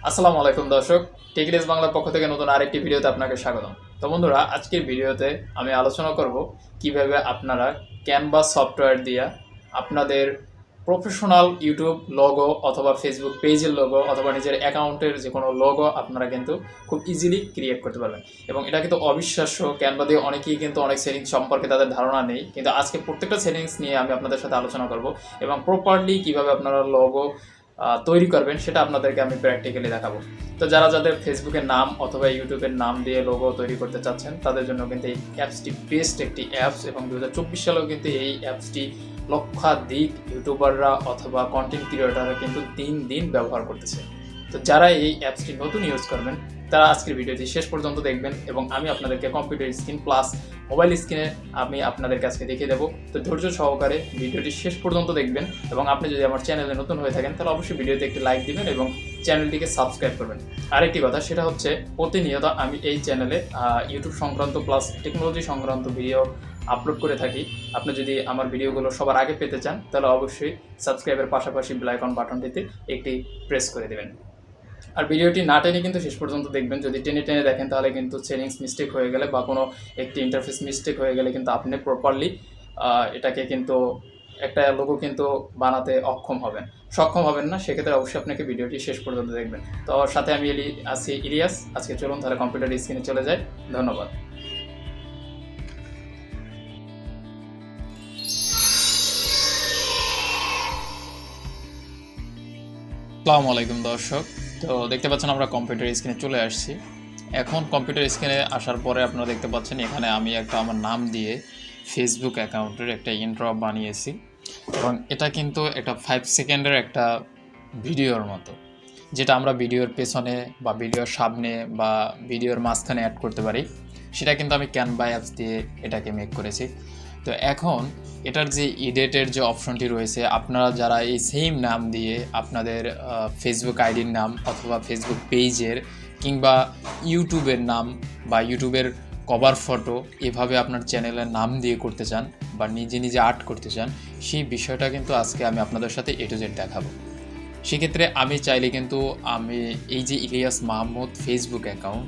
আসসালামু আলাইকুম দর্শক, টেকলেস বাংলার পক্ষ থেকে নতুন আরেকটি ভিডিওতে আপনাকে স্বাগতম। তো বন্ধুরা, আজকের ভিডিওতে আমি আলোচনা করব কিভাবে আপনারা ক্যানভা সফটওয়্যার দিয়ে আপনাদের প্রফেশনাল ইউটিউব লোগো অথবা ফেসবুক পেজের লোগো অথবা নিজের অ্যাকাউন্টের যে কোনো লোগো আপনারা কিন্তু খুব ইজিলি ক্রিয়েট করতে পারবেন। এবং এটা কিন্তু অবিশ্বাস্য, ক্যানভা দিয়ে অনেকেই কিন্তু অনেক সেটিংস সম্পর্কে তাদের ধারণা নেই, কিন্তু আজকে প্রত্যেকটা সেটিংস নিয়ে আমি আপনাদের সাথে আলোচনা করব এবং প্রপারলি কিভাবে আপনারা লোগো তৈরি করবেন সেটা আপনাদেরকে আমি প্র্যাকটিক্যালি দেখাবো। তো যাদের ফেসবুকের নাম অথবা ইউটিউবের নাম দিয়ে লোগো তৈরি করতে চাচ্ছেন তাদের জন্য কিন্তু এই অ্যাপসটি বেস্ট একটি অ্যাপস, এবং 2024 সালেও কিন্তু এই অ্যাপসটি লক্ষাধিক ইউটিউবাররা অথবা কন্টেন্ট ক্রিয়েটাররা কিন্তু দিন দিন ব্যবহার করতেছে। তো যারা এই অ্যাপসটি নতুন ইউজ করবেন তারা আজকের ভিডিওটি শেষ পর্যন্ত দেখবেন, এবং আমি আপনাদেরকে কম্পিউটার স্ক্রিন প্লাস মোবাইল স্ক্রিনে আমি আপনাদের কাছে দেখিয়ে দেবো। তো ধৈর্য সহকারে ভিডিওটি শেষ পর্যন্ত দেখবেন, এবং আপনি যদি আমার চ্যানেলে নতুন হয়ে থাকেন তাহলে অবশ্যই ভিডিওতে একটি লাইক দিবেন এবং চ্যানেলটিকে সাবস্ক্রাইব করবেন। আরেকটি কথা, সেটা হচ্ছে প্রতিনিয়ত আমি এই চ্যানেলে ইউটিউব সংক্রান্ত প্লাস টেকনোলজি সংক্রান্ত ভিডিও আপলোড করে থাকি। আপনি যদি আমার ভিডিওগুলো সবার আগে পেতে চান তাহলে অবশ্যই সাবস্ক্রাইবের পাশাপাশি বেল আইকন বাটনটিতে একটি প্রেস করে দেবেন। আর ভিডিওটি না টেনে কিন্তু শেষ পর্যন্ত দেখবেন। যদি টেনে টেনে দেখেন তাহলে কিন্তু সেটিংস মিস্টেক হয়ে গেলে বা কোনো একটি ইন্টারফেস মিস্টেক হয়ে গেলে কিন্তু আপনি প্রপারলি এটাকে কিন্তু একটা লোগো কিন্তু বানাতে সক্ষম হবেন না। সেক্ষেত্রে অবশ্যই আপনাকে ভিডিওটি শেষ পর্যন্ত দেখবেন। তো সাথে আমি আছি ইলিয়াস। আজকে চলুন তাহলে কম্পিউটার স্ক্রিনে চলে যাই। ধন্যবাদ। আসসালামু আলাইকুম দর্শক, তো দেখতে পাচ্ছেন আমরা কম্পিউটার স্ক্রিনে চলে আসছি। এখন কম্পিউটার স্ক্রিনে আসার পরে আপনারা দেখতে পাচ্ছেন এখানে আমি আমার নাম দিয়ে ফেসবুক অ্যাকাউন্টের একটা ইন্ট্রো বানিয়েছি, এবং এটা কিন্তু একটা 5 সেকেন্ডের একটা ভিডিওর মতো, যেটা আমরা ভিডিওর পেছনে বা ভিডিওর সামনে বা ভিডিওর মাঝখানে অ্যাড করতে পারি। সেটা কিন্তু আমি ক্যানভা অ্যাপস দিয়ে এটাকে মেক করেছি। তো এখন এটার যে এডিটের যে অপশনটি রয়েছে, আপনারা যারা এই সেম নাম দিয়ে আপনাদের ফেসবুক আইডির নাম অথবা ফেসবুক পেজের কিংবা ইউটিউবের নাম বা ইউটিউবের কভার ফটো এভাবে আপনার চ্যানেলের নাম দিয়ে করতে চান বা নিজে নিজে আর্ট করতে চান, সেই বিষয়টা কিন্তু আজকে আমি আপনাদের সাথে A to Z দেখাবো। সেক্ষেত্রে আমি চাইলে কিন্তু আমি এই যে ইলিয়াস মাহমুদ ফেসবুক অ্যাকাউন্ট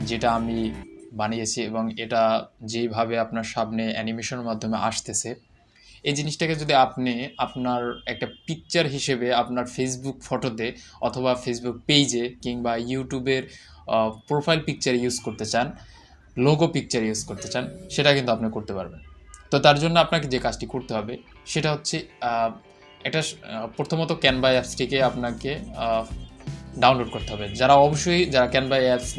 যেটা আমি বানিয়েছি, এবং এটা যেইভাবে আপনার সামনে অ্যানিমেশনের মাধ্যমে আসতেছে, এই জিনিসটাকে যদি আপনি আপনার একটা পিকচার হিসেবে আপনার ফেসবুক ফটোতে অথবা ফেসবুক পেজে কিংবা ইউটিউবের প্রোফাইল পিকচার ইউজ করতে চান, লোগো পিকচার ইউজ করতে চান, সেটা কিন্তু আপনি করতে পারবেন। তো তার জন্য আপনাকে যে কাজটি করতে হবে সেটা হচ্ছে এটা প্রথমত ক্যানভা অ্যাপসটিকে আপনাকে ডাউনলোড করতে হবে। যারা ক্যানভা অ্যাপস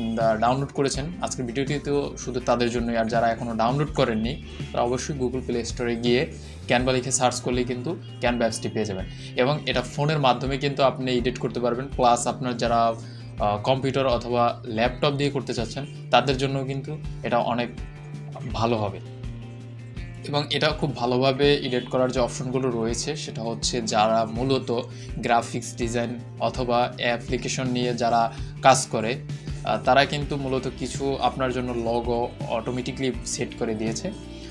ডাউনলোড করেছেন, আজকের ভিডিওটি তো শুধু তাদের জন্যই। আর যারা এখনও ডাউনলোড করেননি তারা অবশ্যই গুগল প্লে স্টোরে গিয়ে ক্যানভা লিখে সার্চ করলেই কিন্তু ক্যানভা অ্যাপসটি পেয়ে যাবেন, এবং এটা ফোনের মাধ্যমে কিন্তু আপনি এডিট করতে পারবেন। প্লাস আপনার যারা কম্পিউটার অথবা ল্যাপটপ দিয়ে করতে চাচ্ছেন তাদের জন্য কিন্তু এটা অনেক ভালো হবে। এবং এটা খুব ভালোভাবে এডিট করার যে অপশনগুলো রয়েছে সেটা হচ্ছে যারা মূলত গ্রাফিক্স ডিজাইন অথবা অ্যাপ্লিকেশন নিয়ে যারা কাজ করে তারা কিন্তু মূলত কিছু আপনার জন্য লোগো অটোমেটিকলি সেট করে দিয়েছে।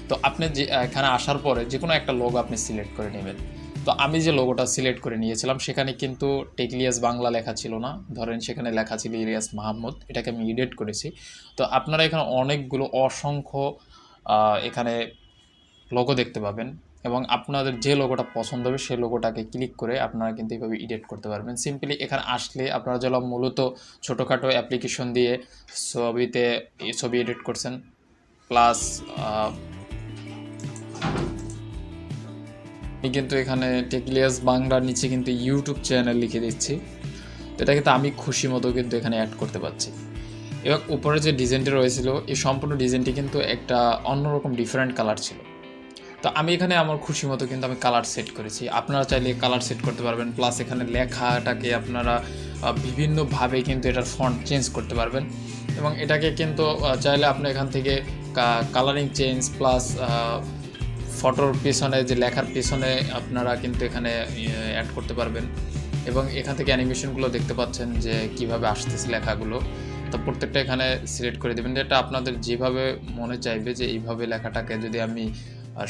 তো আপনি যে এখানে আসার পরে যে কোনো একটা লোগো আপনি সিলেক্ট করে নেবেন। তো আমি যে লোগোটা সিলেক্ট করে নিয়েছিলাম সেখানে কিন্তু টেকলিয়াস বাংলা লেখা ছিল না, ধরেন সেখানে লেখা ছিল ইলিয়াস মাহমুদ। এটাকে আমি এডিট করেছি। তো আপনারা এখানে অনেকগুলো অসংখ্য এখানে লোগো দেখতে পাবেন, এবং আপনাদের যে লোগোটা পছন্দ হবে সেই লোগোটাকে ক্লিক করে আপনারা কিন্তু এইভাবে এডিট করতে পারবেন। সিম্পলি এখানে আসলে আপনারা যেন মূলত ছোটোখাটো অ্যাপ্লিকেশন দিয়ে ছবি এডিট করছেন, প্লাস আমি কিন্তু এখানে টেকলিয়াস বাংলার নিচে কিন্তু ইউটিউব চ্যানেল লিখে দিচ্ছি। তো এটা কিন্তু আমি খুশি মতো কিন্তু এখানে অ্যাড করতে পারছি। এবং উপরে যে ডিজাইনটি রয়েছিল এই সম্পূর্ণ ডিজাইনটি কিন্তু একটা অন্যরকম ডিফারেন্ট কালার ছিল। তো আমি এখানে আমার খুশি মতো কিন্তু আমি কালার সেট করেছি। আপনারা চাইলে কালার সেট করতে পারবেন। প্লাস এখানে লেখাটাকে আপনারা বিভিন্নভাবে কিন্তু এটার ফন্ট চেঞ্জ করতে পারবেন, এবং এটাকে কিন্তু চাইলে আপনি এখান থেকে কালারিং চেঞ্জ প্লাস ফটোর পেছনে যে লেখার পেছনে আপনারা কিন্তু এখানে অ্যাড করতে পারবেন। এবং এখান থেকে অ্যানিমেশনগুলো দেখতে পাচ্ছেন যে কিভাবে আসতেছে লেখাগুলো। তো প্রত্যেকটা এখানে সিলেক্ট করে দেবেন। এটা আপনাদের যেভাবে মনে চাইবে যে এইভাবে লেখাটাকে যদি আমি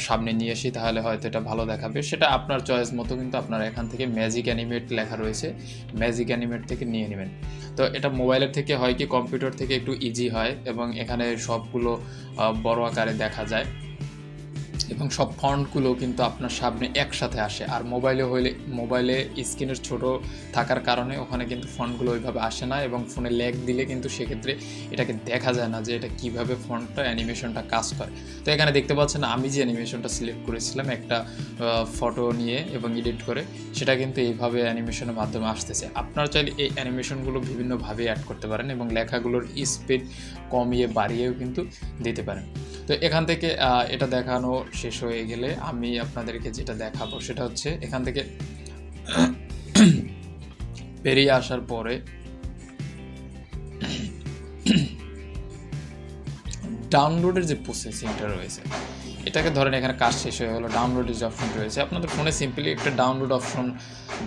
সামনে নিয়ে আসি তাহলে হয়তো এটা ভালো দেখাবে, সেটা আপনার চয়েস মতো কিন্তু আপনারা এখান থেকে ম্যাজিক অ্যানিমেট লেখা রয়েছে, ম্যাজিক অ্যানিমেট থেকে নিয়ে নেবেন। তো এটা মোবাইলের থেকে হয় কি কম্পিউটার থেকে একটু ইজি হয়, এবং এখানে সবগুলো বড় আকারে দেখা যায়, এবং সব ফন্টগুলো কিন্তু আপনার সামনে একসাথে আসে। আর মোবাইলে স্ক্রিনের ছোট থাকার কারণে ওখানে কিন্তু ফন্টগুলো ওইভাবে আসে না, এবং ফোনে ল্যাগ দিলে কিন্তু সেক্ষেত্রে এটাকে দেখা যায় না যে এটা কীভাবে ফন্টটা অ্যানিমেশনটা কাজ করে। তো এখানে দেখতে পাচ্ছেন আমি যে অ্যানিমেশনটা সিলেক্ট করেছিলাম একটা ফটো নিয়ে এবং এডিট করে, সেটা কিন্তু এইভাবে অ্যানিমেশনের মাধ্যমে আসতেছে। আপনারা চাইলে এই অ্যানিমেশনগুলো বিভিন্নভাবে অ্যাড করতে পারেন, এবং লেখাগুলোর স্পিড কমিয়ে বাড়িয়েও কিন্তু দিতে পারেন। তো এখান থেকে এটা দেখানো শেষ হয়ে গেলে আমি আপনাদেরকে যেটা দেখাবো সেটা হচ্ছে এখান থেকে বেরিয়ে আসার পরে ডাউনলোডের যে প্রসেসিংটা রয়েছে, এটাকে ধরেন এখানে কাজ শেষ হয়ে গেলো, ডাউনলোডের যে অপশনটি রয়েছে আপনাদের ফোনে সিম্পলি একটা ডাউনলোড অপশন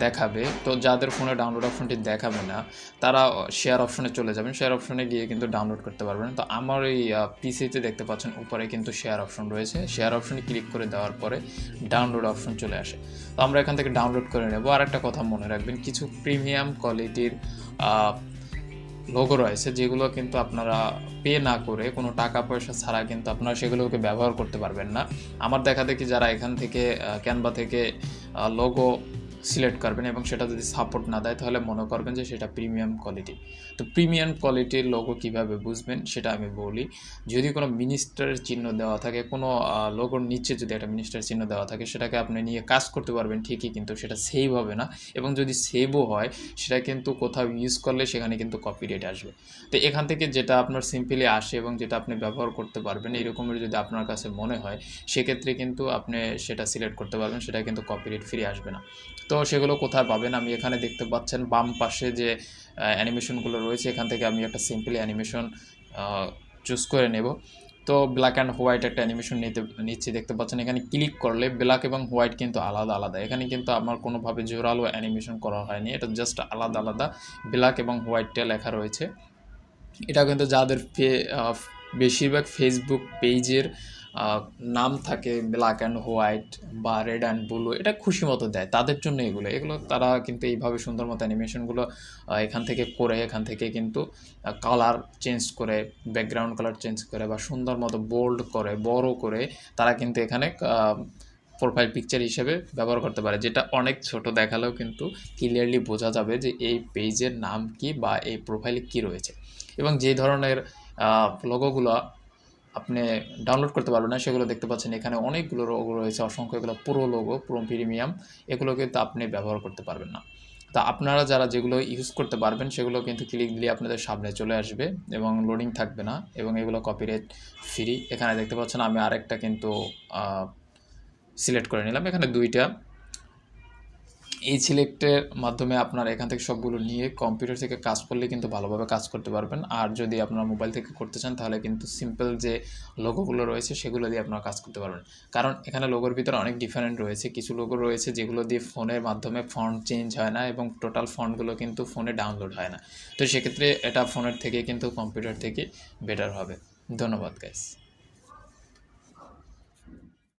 দেখাবে। তো যাদের ফোনে ডাউনলোড অপশনটি দেখাবে না তারা শেয়ার অপশনে চলে যাবেন, শেয়ার অপশনে গিয়ে কিন্তু ডাউনলোড করতে পারবেন। তো আমার এই পিসিতে দেখতে পাচ্ছেন উপরে কিন্তু শেয়ার অপশন রয়েছে, শেয়ার অপশনে ক্লিক করে দেওয়ার পরে ডাউনলোড অপশন চলে আসে। তো আমরা এখান থেকে ডাউনলোড করে নেব। আর একটা কথা মনে রাখবেন, কিছু প্রিমিয়াম কোয়ালিটির লোগো রয়েছে যেগুলো কিন্তু আপনারা পে না করে কোনো টাকা পয়সা ছাড়া কিন্তু আপনারা সেগুলোকে ব্যবহার করতে পারবেন না। আমার দেখা দেখি যারা এখান থেকে ক্যানভা থেকে লোগো সিলেক্ট করবেন এবং সেটা যদি সাপোর্ট না দেয় তাহলে মনে করবেন যে সেটা প্রিমিয়াম কোয়ালিটি। তো প্রিমিয়াম কোয়ালিটির লোগো কীভাবে বুঝবেন সেটা আমি বলি। যদি কোনো মিনিস্টারের চিহ্ন দেওয়া থাকে, কোনো লোগোর নিচে যদি একটা মিনিস্টারের চিহ্ন দেওয়া থাকে, সেটাকে আপনি নিয়ে কাজ করতে পারবেন ঠিকই, কিন্তু সেটা সেভ হবে না, এবং যদি সেভও হয় সেটা কিন্তু কোথাও ইউজ করলে সেখানে কিন্তু কপিরাইট আসবে। তো এখান থেকে যেটা আপনার সিম্পলি আসে এবং যেটা আপনি ব্যবহার করতে পারবেন এরকমের যদি আপনার কাছে মনে হয়, সেক্ষেত্রে কিন্তু আপনি সেটা সিলেক্ট করতে পারবেন, সেটা কিন্তু কপিরাইট ফ্রি আসবে না। তো সেগুলো কোথায় পাবেন, আমি এখানে দেখতে পাচ্ছেন বাম পাশে যে অ্যানিমেশনগুলো রয়েছে, এখান থেকে আমি একটা সিম্পলি অ্যানিমেশন চুজ করে নেব। তো ব্ল্যাক অ্যান্ড হোয়াইট একটা অ্যানিমেশন নিচ্ছি, দেখতে পাচ্ছেন এখানে ক্লিক করলে ব্ল্যাক এবং হোয়াইট কিন্তু আলাদা আলাদা। এখানে কিন্তু আমার কোনোভাবে জোরালো অ্যানিমেশন করা হয়নি, এটা জাস্ট আলাদা আলাদা ব্ল্যাক এবং হোয়াইটটা লেখা রয়েছে। এটা কিন্তু যাদের বেশিরভাগ ফেসবুক পেজের নাম থাকে ব্ল্যাক অ্যান্ড হোয়াইট বা রেড অ্যান্ড ব্লু, এটা খুশি মতো দেয় তাদের জন্য এগুলো তারা কিন্তু এইভাবে সুন্দর মতো অ্যানিমেশনগুলো এখান থেকে কিন্তু কালার চেঞ্জ করে, ব্যাকগ্রাউন্ড কালার চেঞ্জ করে বা সুন্দর মতো বোল্ড করে, বড় করে তারা কিন্তু এখানে প্রোফাইল পিকচার হিসেবে ব্যবহার করতে পারে, যেটা অনেক ছোট দেখালেও কিন্তু ক্লিয়ারলি বোঝা যাবে যে এই পেজের নাম কি বা এই প্রোফাইলে কি রয়েছে। এবং যে ধরনের লোগোগুলো আপনি ডাউনলোড করতে পারবেন না সেগুলো দেখতে পাচ্ছেন এখানে অনেকগুলো লোগো রয়েছে, অসংখ্য, এগুলো পুরো লোগো, পুরো প্রিমিয়াম, এগুলো কিন্তু আপনি ব্যবহার করতে পারবেন না। তা আপনারা যারা যেগুলো ইউজ করতে পারবেন সেগুলো কিন্তু ক্লিক দিলে আপনাদের সামনে চলে আসবে এবং লোডিং থাকবে না, এবং এগুলো কপিরাইট ফ্রি। এখানে দেখতে পাচ্ছেন আমি আরেকটা কিন্তু সিলেক্ট করে নিলাম, এখানে দুইটা। এই সিলেক্টের মাধ্যমে আপনারা এখান থেকে সবগুলো নিয়ে কম্পিউটার থেকে কাজ করলে কিন্তু ভালোভাবে কাজ করতে পারবেন। আর যদি আপনারা মোবাইল থেকে করতে চান তাহলে কিন্তু সিম্পল যে লোগোগুলো রয়েছে সেগুলো দিয়ে আপনারা কাজ করতে পারবেন। কারণ এখানে লোগোর ভিতরে অনেক ডিফারেন্ট রয়েছে, কিছু লোগো রয়েছে যেগুলো দিয়ে ফোনের মাধ্যমে ফন্ট চেঞ্জ হয় না এবং টোটাল ফন্টগুলো কিন্তু ফোনে ডাউনলোড হয় না। তো সেক্ষেত্রে এটা ফোনের থেকে কিন্তু কম্পিউটার থেকে বেটার হবে। ধন্যবাদ গাইস।